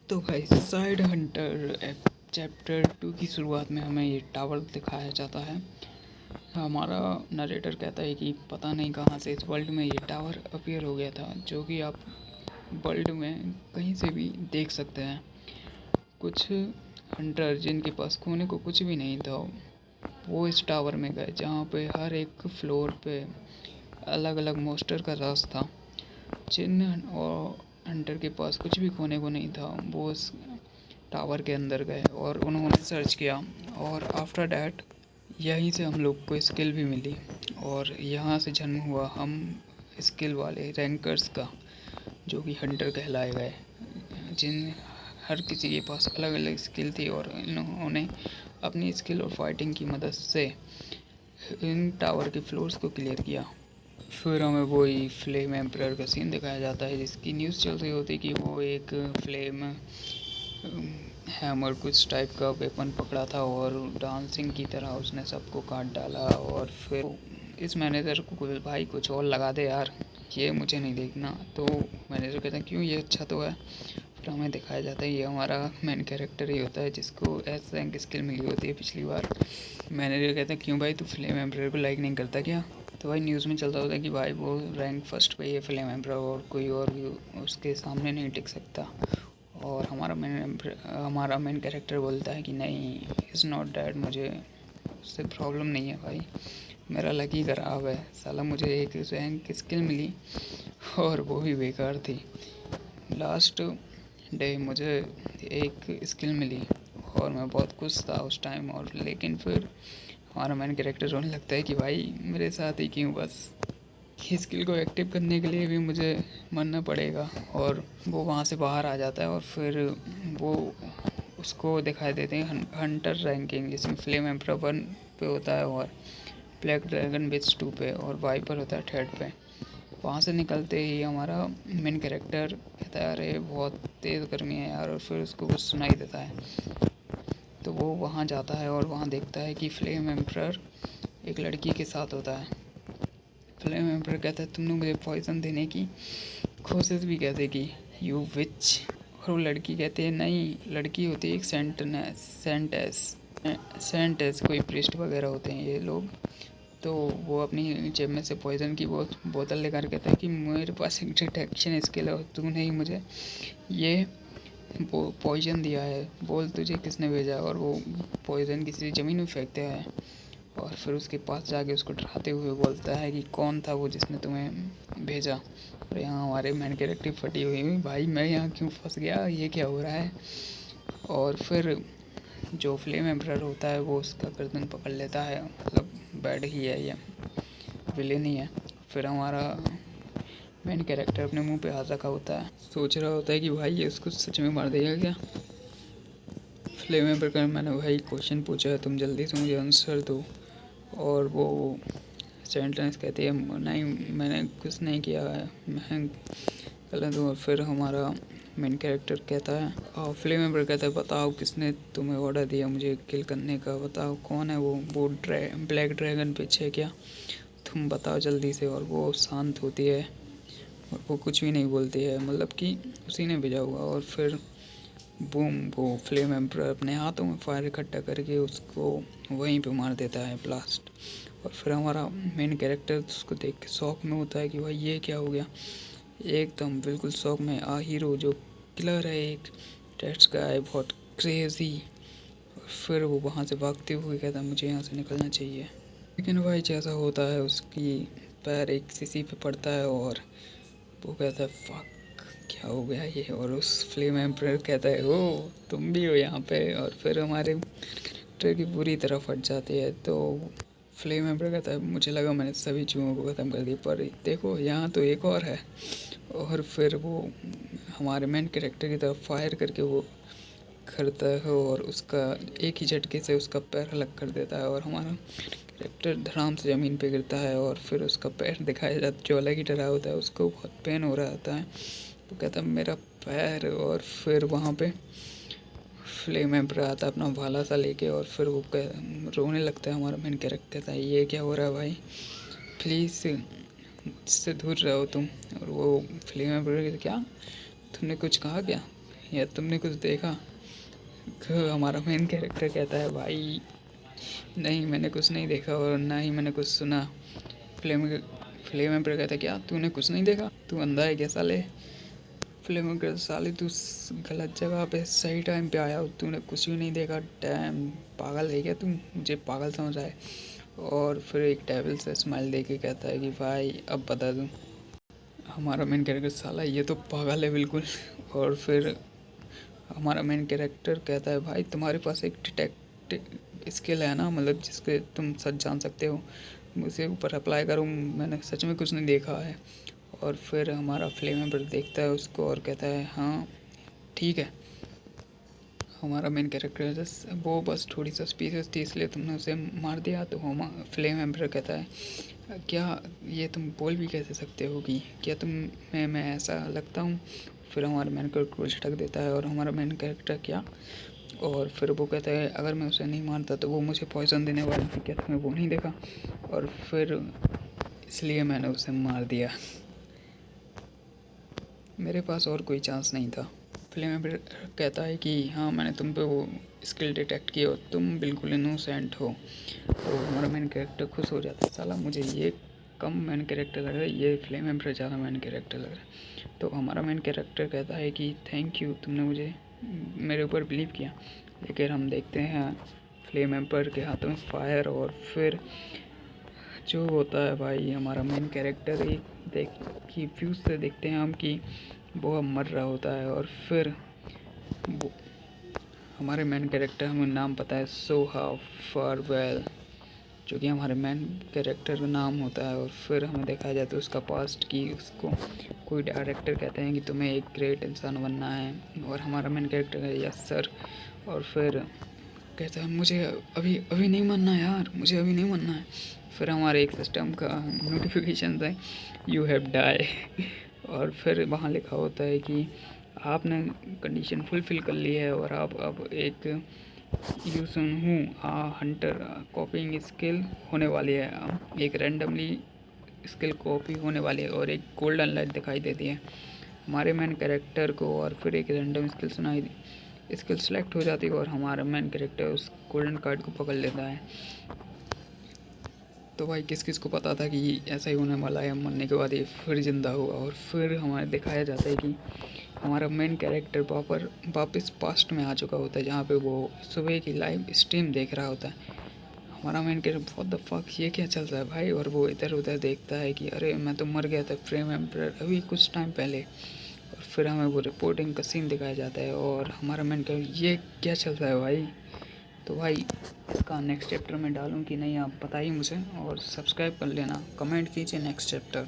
तो भाई side Hunter chapter 2 की शुरुआत में हमें ये टावर दिखाया जाता है। हमारा नरेटर कहता है कि पता नहीं कहाँ से इस वर्ल्ड में ये टावर अपीयर हो गया था, जो कि आप वर्ल्ड में कहीं से भी देख सकते हैं। कुछ हंटर जिनके पास खोने को कुछ भी नहीं था, वो इस टावर में गए जहाँ पे हर एक फ्लोर पे अलग अलग मोस्टर का राज था। जिन और हंटर के पास कुछ भी खोने को नहीं था, वो उस टावर के अंदर गए और उन्होंने सर्च किया। और आफ्टर डैट यहीं से हम लोग को स्किल भी मिली और यहाँ से जन्म हुआ हम स्किल वाले रैंकर्स का, जो कि हंटर कहलाए गए। जिन हर किसी के पास अलग अलग स्किल थी और इन्होंने अपनी स्किल और फाइटिंग की मदद से इन टावर के फ्लोर्स को क्लियर किया। फिर हमें वही फ्लेम एम्परर का सीन दिखाया जाता है, जिसकी न्यूज़ चल रही होती है कि वो एक फ्लेम हैमर कुछ टाइप का वेपन पकड़ा था और डांसिंग की तरह उसने सबको काट डाला। और फिर इस मैनेजर को बोले, भाई कुछ और लगा दे यार, ये मुझे नहीं देखना। तो मैनेजर कहता है क्यों, ये अच्छा तो है। फिर हमें दिखाया जाता है ये हमारा मेन कैरेक्टर ही होता है, जिसको एस रैंक स्किल मिली होती है पिछली बार। मैनेजर कहता है क्यों भाई, तू फ्लेम एम्परर को लाइक नहीं करता क्या? तो भाई न्यूज़ में चलता होता है कि भाई वो रैंक फर्स्ट पे ही है फ्लेम एम्परर, और कोई और भी उसके सामने नहीं टिक सकता। और हमारा मेन कैरेक्टर बोलता है कि नहीं, इज़ नॉट डैड, मुझे उससे प्रॉब्लम नहीं है भाई, मेरा लक ही ख़राब है साला, मुझे एक रैंक स्किल मिली और वो भी बेकार थी। लास्ट डे मुझे एक स्किल मिली और मैं बहुत खुश था उस टाइम। और लेकिन फिर हमारा मेन कैरेक्टर रोने लगता है कि भाई मेरे साथ ही क्यों, बस स्किल को एक्टिव करने के लिए भी मुझे मरना पड़ेगा। और वो वहाँ से बाहर आ जाता है और फिर वो उसको दिखाई देते हैं हंटर रैंकिंग, जिसमें फ्लेम एम्परर 1 पे होता है और ब्लैक ड्रैगन बिच 2 पे और वाइपर होता है 3rd पे। वहाँ से निकलते ही हमारा मेन कैरेक्टर कहता है अरे बहुत तेज़ गर्मी है यार, और फिर उसको कुछ सुनाई देता है। तो वो वहाँ जाता है और वहाँ देखता है कि फ्लेम एम्परर एक लड़की के साथ होता है। फ्लेम एम्परर कहता है तुमने मुझे पॉइजन देने की कोशिश भी कैसे की, यू विच। और वो लड़की कहती है नहीं, लड़की होती है एक सेंटेस कोई प्रिस्ट वगैरह होते हैं ये लोग। तो वो अपनी जेब में से पॉइजन की बोतल लेकर कहता है कि मेरे पास एक डिटेक्शन स्किल है और तूने ही मुझे ये वो पॉइजन दिया है, बोल तुझे किसने भेजा। और वो पॉइजन किसी ज़मीन में फेंकते हैं और फिर उसके पास जाके उसको डराते हुए बोलता है कि कौन था वो जिसने तुम्हें भेजा। और यहाँ हमारे मेन कैरेक्टर फटी हुई, भाई मैं यहाँ क्यों फंस गया, ये क्या हो रहा है। और फिर जो फ्लेम एम्परर होता है वो उसका गर्दन पकड़ लेता है, मतलब बैड ही है ये, विलेन ही है। फिर हमारा मेन कैरेक्टर अपने मुंह पे हाथ रखा होता है, सोच रहा होता है कि भाई ये उसको सच में मार देगा क्या। फ्लेम एम्परर मैंने भाई क्वेश्चन पूछा है, तुम जल्दी से मुझे आंसर दो। और वो सेंटेंस कहती है नहीं मैंने कुछ नहीं किया है, मैं गलत हूँ। और फिर हमारा मेन कैरेक्टर कहता है और फ्लेम एम्पर कहता है बताओ किसने तुम्हें ऑर्डर दिया मुझे किल करने का, बताओ कौन है वो ब्लैक ड्रैगन पीछे क्या, तुम बताओ जल्दी से। और वो शांत होती है और वो कुछ भी नहीं बोलती है, मतलब कि उसी ने भेजा होगा। और फिर बूम, वो फ्लेम एम्पर अपने हाथों में फायर इकट्ठा करके उसको वहीं पे मार देता है ब्लास्ट। और फिर हमारा मेन कैरेक्टर उसको देख के शौक में होता है कि भाई ये क्या हो गया, एकदम बिल्कुल शौक में। हीरो जो किलर है एक, डेट्स गाय बहुत क्रेजी। और फिर वो वहाँ से भागते हुए कहता है मुझे यहाँ से निकलना चाहिए। लेकिन भाई जैसा होता है उसकी पैर एक सीसी पे पड़ता है और वो कहता है फक क्या हो गया ये। और उस फ्लेम एम्पर कहता है ओ तुम भी हो यहाँ पे। और फिर हमारे कैरेक्टर की पूरी तरह फट जाती है। तो फ्लेम एम्पर कहता है मुझे लगा मैंने सभी चूहों को ख़त्म कर दिया, पर देखो यहाँ तो एक और है। और फिर वो हमारे मेन कैरेक्टर की तरफ फायर करके वो करता है और उसका एक ही झटके से उसका पैर अलग कर देता है और हमारा कैरेक्टर धड़ाम से ज़मीन पे गिरता है। और फिर उसका पैर दिखाया जाता है जो अलग ही डरा होता है, उसको बहुत पेन हो रहा होता है। वो कहता है मेरा पैर। और फिर वहाँ पे फ्लेम एम्पर आता है अपना भाला सा लेके और फिर वो रोने लगता है। हमारा मेन कैरेक्टर कहता है ये क्या हो रहा है भाई, प्लीज़ मुझसे दूर रहो तुम। और वो फ्लेम एम्पर क्या, तुमने कुछ कहा क्या, या तुमने कुछ देखा? हमारा मेन कैरेक्टर कहता है भाई नहीं मैंने कुछ नहीं देखा और ना ही मैंने कुछ सुना। फ्लेम फ्लेम एम्पर कहता है क्या तूने कुछ नहीं देखा? तू अंधा है क्या साले? फ्लेम एम्पर साले तू गलत जगह पे सही टाइम पे आया, तूने कुछ भी नहीं देखा। डैम पागल है क्या तू? मुझे पागल समझ रहा है। और फिर एक डेविल से स्माइल दे के कहता है कि भाई अब बता दूँ। हमारा मेन कैरेक्टर साला ये तो पागल है बिल्कुल। और फिर हमारा मेन कैरेक्टर कहता है भाई तुम्हारे पास एक डिटेक्टिव स्किल है ना, मतलब जिसके तुम सच जान सकते हो, मुझे ऊपर अप्लाई करूँ, मैंने सच में कुछ नहीं देखा है। और फिर हमारा फ्लेम एम्पर देखता है उसको और कहता है हाँ ठीक है। हमारा मेन कैरेक्टर वो बस थोड़ी सस्पिशियस थी इसलिए तुमने उसे मार दिया। तो हम फ्लेम एम्पर कहता है क्या ये तुम बोल भी कैसे सकते हो कि क्या तुम मैं ऐसा लगता हूँ? फिर हमारा मेन कैरेक्टर को झटक देता है और हमारा मेन कैरेक्टर क्या, और फिर वो कहता है अगर मैं उसे नहीं मारता तो वो मुझे पॉइजन देने वाली थी, क्या तुमने वो नहीं देखा? और फिर इसलिए मैंने उसे मार दिया, मेरे पास और कोई चांस नहीं था। फ्लेम कहता है कि हाँ मैंने तुम पे वो स्किल डिटेक्ट की और तुम बिल्कुल इनोसेंट हो। तो हमारा मेन कैरेक्टर खुश हो जाता है, साला मुझे ये कम मेन कैरेक्टर लग रहा है, ये फ्लेम एम्पर ज़्यादा मेन कैरेक्टर लग रहा है। तो हमारा मेन कैरेक्टर कहता है कि थैंक यू तुमने मुझे मेरे ऊपर बिलीव किया। लेकिन हम देखते हैं फ्लेम एम्पर के हाथों में फायर, और फिर जो होता है भाई हमारा मेन कैरेक्टर एक देख कि व्यूज़ से देखते हैं हम कि वो मर रहा होता है। और फिर वो हमारे मेन कैरेक्टर हमें नाम पता है सोहा फारवेल, जो कि हमारे मेन कैरेक्टर का नाम होता है। और फिर हमें देखा जाए तो उसका पास्ट की उसको कोई डायरेक्टर कहते हैं कि तुम्हें एक ग्रेट इंसान बनना है, और हमारा मेन कैरेक्टर है यस सर। और फिर कहता है मुझे अभी अभी नहीं मरना यार, मुझे अभी नहीं मरना है। फिर हमारे एक सिस्टम का नोटिफिकेशन है यू हैव डाई। और फिर वहाँ लिखा होता है कि आपने कंडीशन फुलफ़िल कर ली है और आप अब एक यूसन हूँ हंटर कॉपिंग स्किल होने वाली है, एक रैंडमली स्किल कॉपी होने वाली है और एक गोल्डन लाइट दिखाई देती है हमारे मेन कैरेक्टर को। और फिर एक रैंडम स्किल स्किल सेलेक्ट हो जाती है और हमारा मेन कैरेक्टर उस गोल्डन कार्ड को पकड़ लेता है। तो भाई किस किस को पता था कि ऐसा ही होने वाला है, मरने के बाद ये फिर ज़िंदा होगा। और फिर हमारे दिखाया जाता है कि हमारा मेन कैरेक्टर वापस पास्ट में आ चुका होता है, जहाँ पे वो सुबह की लाइव स्ट्रीम देख रहा होता है। हमारा main character what the fuck ये क्या चल रहा है भाई, और वो इधर उधर देखता है कि अरे मैं तो मर गया था फ्लेम एम्पर अभी कुछ टाइम पहले। और फिर हमें वो रिपोर्टिंग का सीन दिखाया जाता है और हमारा मेन कैरेक्टर ये क्या चल रहा है भाई। तो भाई इसका नेक्स्ट चैप्टर में डालूँ कि नहीं आप बताइए मुझे, और सब्सक्राइब कर लेना, कमेंट कीजिए नेक्स्ट चैप्टर।